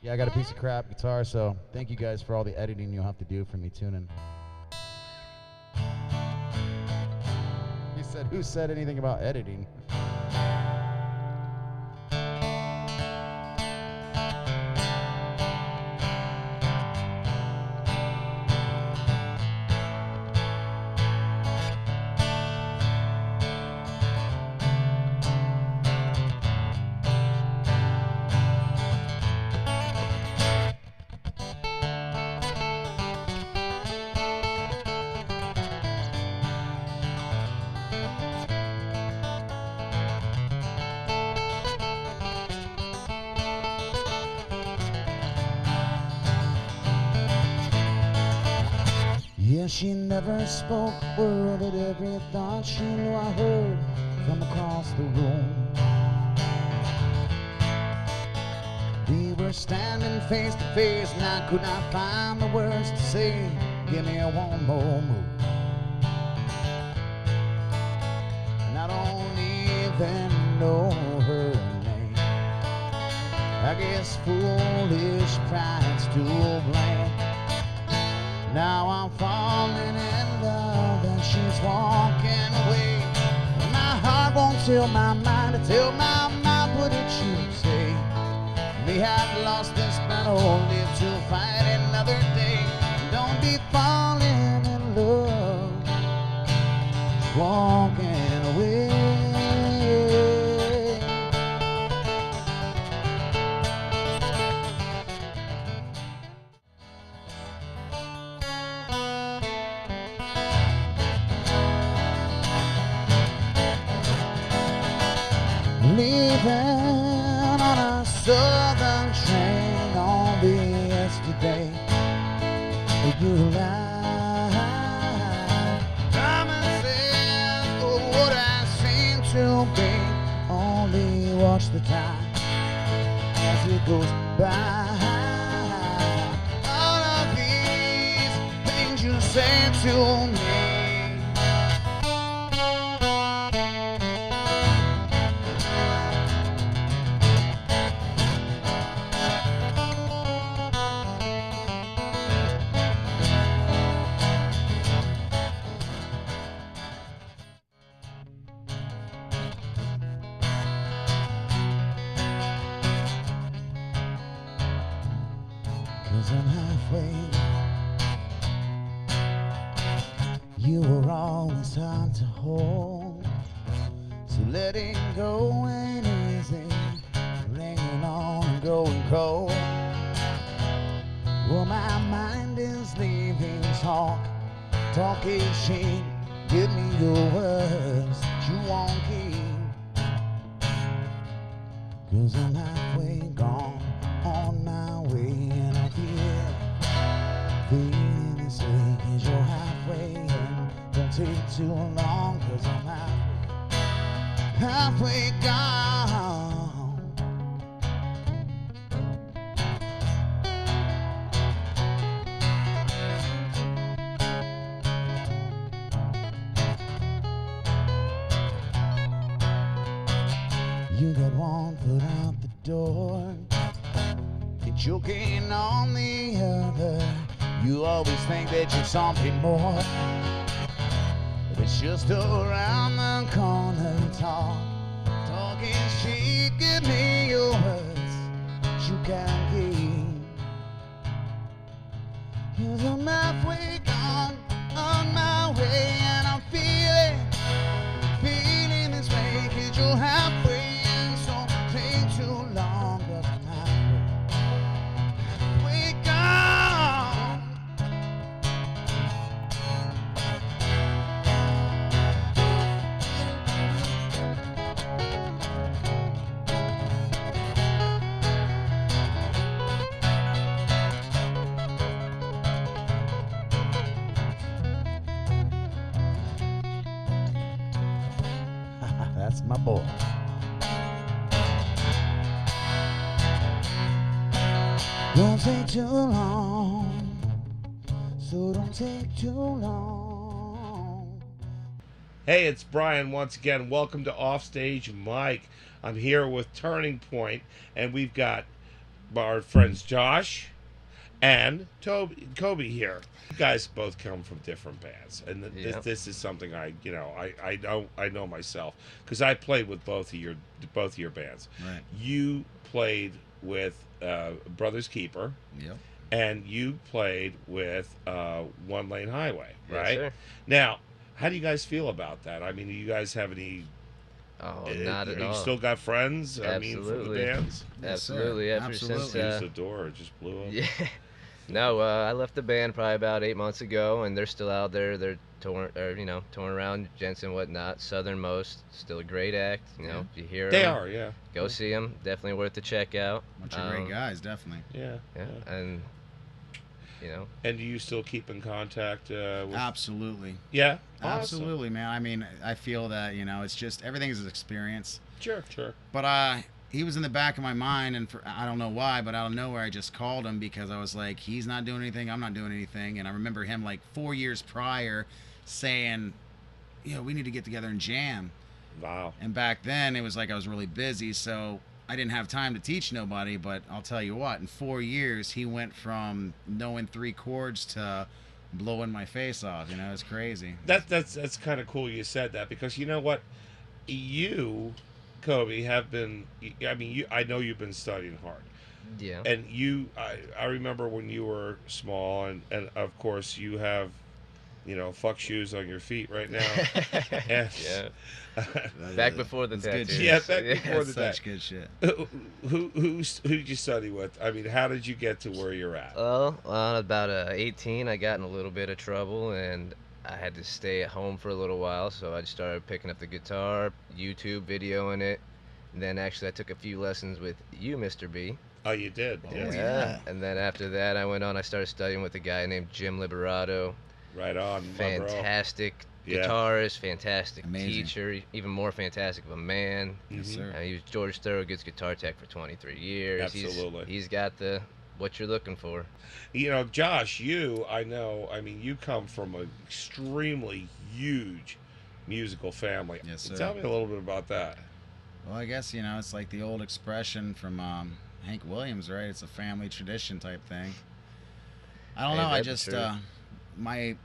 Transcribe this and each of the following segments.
Yeah, I got a piece of crap guitar, so thank you guys for all the editing you'll have to do for me tuning. He said, who said anything about editing? Yeah, she never spoke a word, but every thought she knew I heard from across the room. We were standing face to face, and I could not find the words to say. Give me one more move. And I don't even know her name. I guess foolish pride's to blame. Now I'm falling in love and she's walking away. My heart won't tell my mind to tell my mind what it should say. We have lost this battle, live to fight another day. Don't be falling in love, just walking away. Leaving on a southern train only yesterday. You lied, promises of what I seem to be. Only watch the time as it goes by. All of these things you say to me. Cause I'm halfway. You were always hard to hold, so letting go ain't easy. Hanging on and growing cold. Well, my mind is leaving talk. Talk is cheap. Give me your words that you won't keep. Cause I'm halfway gone on my way, and I feel feeling this way. Cause you're halfway in. Don't take too long, cause I'm halfway gone. You got one foot out the door, you're choking on the other. You always think that you're something more, but it's just around the corner. Talking shit. Give me your words you can keep. 'Cause I'm halfway gone on my way, and I'm feeling this way. 'Cause you're halfway. Too long, but I'm halfway gone. That's my boy. Don't take too long, so don't take too long. Hey, it's Brian once again. Welcome to Offstage Mike. I'm here with Turning Point, and we've got our friends Josh and Kobe here. You guys both come from different bands, and this is something I know myself because I played with both of your bands. Right. You played with Brothers Keeper. Yep. And you played with One Lane Highway, right? Yes, sir. Now, how do you guys feel about that? I mean, do you guys have any? Oh, not at all. You still got friends? Absolutely. I mean, for the bands. Yes, Absolutely. sir. Ever Absolutely. since. The door just blew up. Yeah. No, I left the band probably about 8 months ago, and they're still out there. They're touring around Jensen and whatnot. Southernmost, still a great act. You know, if you hear They them, are, yeah. go see them. Definitely worth the check out. Bunch of great guys, definitely. Yeah. Yeah, and And do you still keep in contact with? Absolutely. Yeah. Absolutely, man. I mean, I feel that it's just everything is an experience. Sure. But he was in the back of my mind, and I don't know why, but out of nowhere, I just called him because I was like, he's not doing anything, I'm not doing anything. And I remember him like 4 years prior saying, we need to get together and jam. Wow. And back then, it was like I was really busy, so I didn't have time to teach nobody. But I'll tell you what, in 4 years, he went from knowing 3 chords to blowing my face off. It's crazy. That's kind of cool you said that, because you know what, you, Kobe, have been. I mean, I know you've been studying hard. yeah. And I remember when you were small, and of course you have, fuck shoes on your feet right now. And, Yeah. Back before the That's good tattoos. shit. Yeah, back before That's the such good shit. who did you study with? I mean, how did you get to where you're at? Well, on about 18, I got in a little bit of trouble, and I had to stay at home for a little while, so I just started picking up the guitar, YouTube, videoing it. And then actually I took a few lessons with you, Mr. B. Oh, you did. Oh, Yes. yeah. And then after that, I started studying with a guy named Jim Liberato. Right on, my bro. Fantastic Yeah. guitarist, fantastic Amazing. teacher, even more fantastic of a man. Yes, Mhm. sir. He was George Thorogood's guitar tech for 23 years. Absolutely. He's got what you're looking for. Josh, I mean, you come from an extremely huge musical family. Yes, sir. Tell me a little bit about that. Well, I guess, it's like the old expression from Hank Williams, right? It's a family tradition type thing. I don't know. I that's just, true. my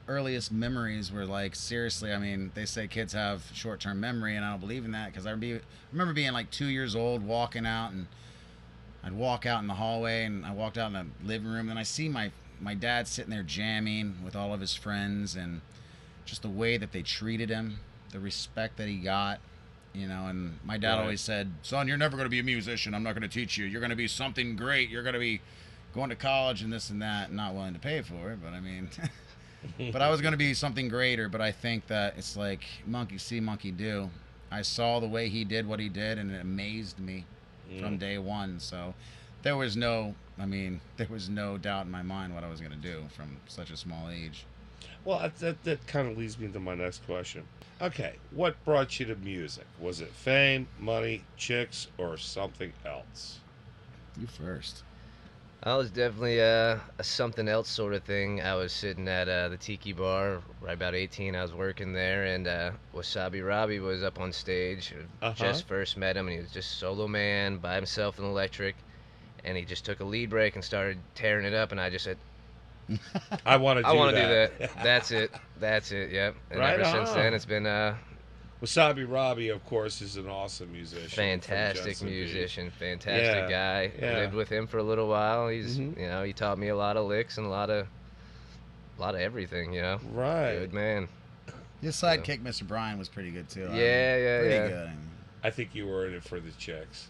earliest memories were like, seriously, I mean, they say kids have short-term memory, and I don't believe in that, because I remember being like 2 years old, walking out, and I'd walk out in the hallway, and I walked out in the living room, and I see my dad sitting there jamming with all of his friends, and just the way that they treated him, the respect that he got. And my dad Right. always said, son, you're never going to be a musician. I'm not going to teach you. You're going to be something great. You're going to be going to college and this and that, and not willing to pay for it. But I mean, but I was going to be something greater. But I think that it's like monkey see, monkey do. I saw the way he did what he did, and it amazed me from day one. So there was no doubt in my mind what I was going to do from such a small age. Well, that kind of leads me to my next question. Okay, what brought you to music? Was it fame, money, chicks, or something else? You first. I was definitely a something else sort of thing. I was sitting at the Tiki Bar, right about 18. I was working there, and Wasabi Robbie was up on stage. Just first met him, and he was just solo man by himself in electric. And he just took a lead break and started tearing it up, and I just said, I want to do I want to do that. that. That's it, yep. And Right ever since on. then, it's been Wasabi Robbie, of course, is an awesome musician. from fantastic Jensen Beach. musician, fantastic guy. yeah. I lived with him for a little while. He's, Mhm. he taught me a lot of licks and a lot of everything, Right. Good man. His sidekick, Mr. Brian, was pretty good too. Yeah, pretty yeah. good. I think you were in it for the chicks.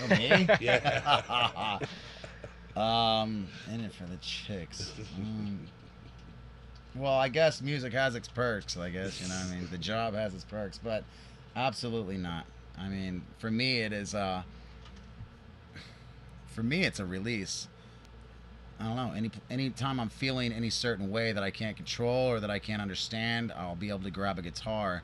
Oh, me? Yeah. In it for the chicks. Well, I guess music has its perks, I guess, the job has its perks, but absolutely not. I mean, for me it is it's a release. I don't know, any time I'm feeling any certain way that I can't control or that I can't understand, I'll be able to grab a guitar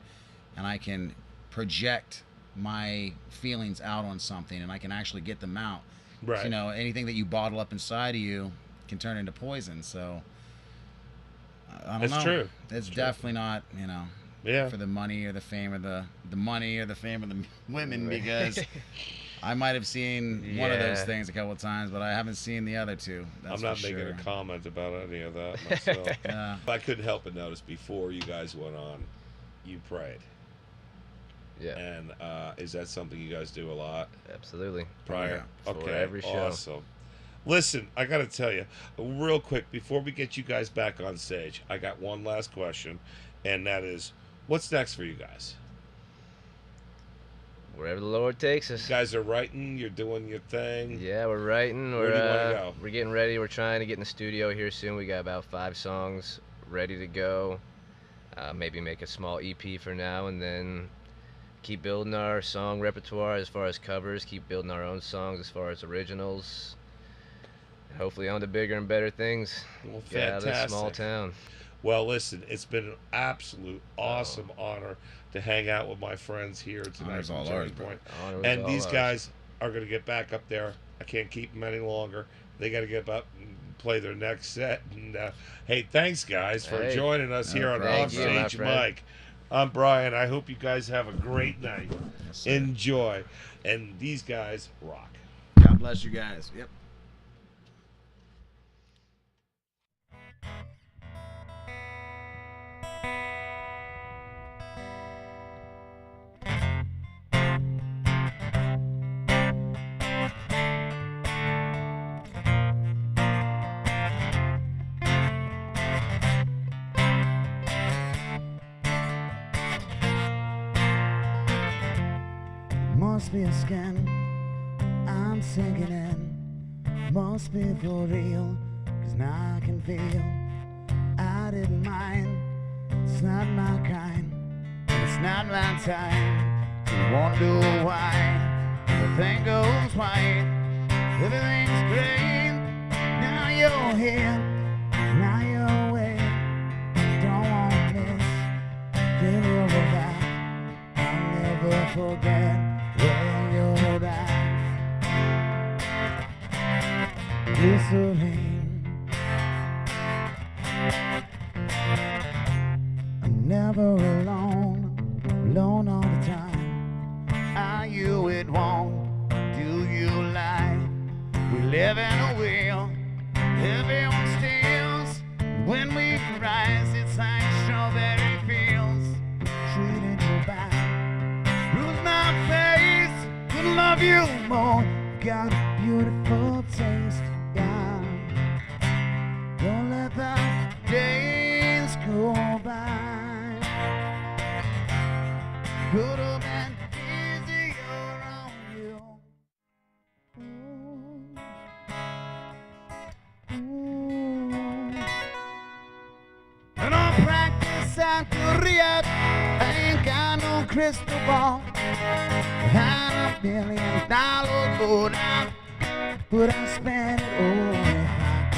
and I can project my feelings out on something, and I can actually get them out. Right. Anything that you bottle up inside of you can turn into poison. So I don't know. It's true. It's definitely not, Yeah. for the money or the fame or the money or the fame of the women, because I might have seen one of those Yeah. things a couple of times, but I haven't seen the other two. That's I'm not for making sure. a comment about any of that myself. Yeah. I couldn't help but notice before you guys went on, you prayed. Yeah, And is that something you guys do a lot absolutely. prior? For Okay, every show. awesome. Listen, I got to tell you, real quick, before we get you guys back on stage, I got one last question, and that is, what's next for you guys? Wherever the Lord takes us. You guys are writing, you're doing your thing. Yeah, we're writing. Where do you wanna go? We're getting ready. We're trying to get in the studio here soon. We got about 5 songs ready to go. Maybe make a small EP for now, and then keep building our song repertoire as far as covers. Keep building our own songs as far as originals. Hopefully on to bigger and better things. Well, Get out of this small fantastic. town. Well, listen, it's been an absolute awesome honor to hang out with my friends here tonight Honor's from all Turning ours, bro. Point. Honor was And all these ours. guys are going to get back up there. I can't keep them any longer. They got to get up and play their next set. And hey, thanks guys for Hey. joining us No here on problem, Thank you, my Offstage friend. Mike. I'm Brian. I hope you guys have a great night. Yes, sir. Enjoy. And these guys rock. God bless you guys. Yep. Must be a skin I'm sinking in. Must be for real, 'cause now I can feel I didn't mind. It's not my kind, it's not my time to wonder why everything goes white. Everything's great. Now you're here, now you're away. Don't want this, then you'll go back. I'll never forget where you're at. Glycerine. I'm never alone, alone all the time. Are you at home? Do you lie? We live in a wheel, everyone steals. When we rise, it's like strawberry fields. Treated you bad, bruise my face, could love you more. Got a beautiful taste, yeah. Don't let the days go by. Could have been easier on you. And I'll practice out to react. I ain't got no crystal ball. Had $1 million go down, but I spent it all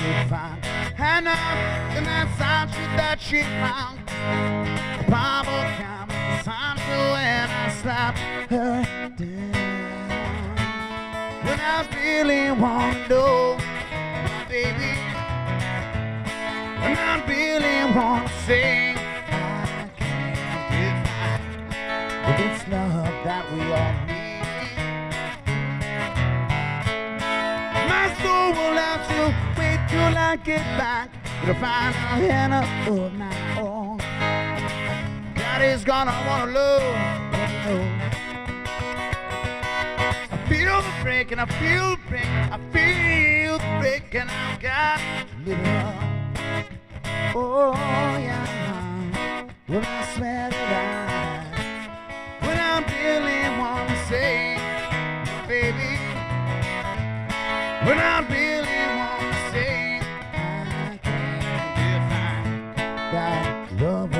if I could find enough in that side that she found. Bible comes Sancho and I slap her down. When I really want to know, my baby, when I really want to sing, I can't define if it's love that we all need. My soul will have to wait till I get back to find a henna of my own. God is gonna wanna love. I feel the break and I feel the break. I feel the break and I've got to live it up. Oh yeah, when I swear that when I really wanna say, baby, when I really wanna say, I can't define that love.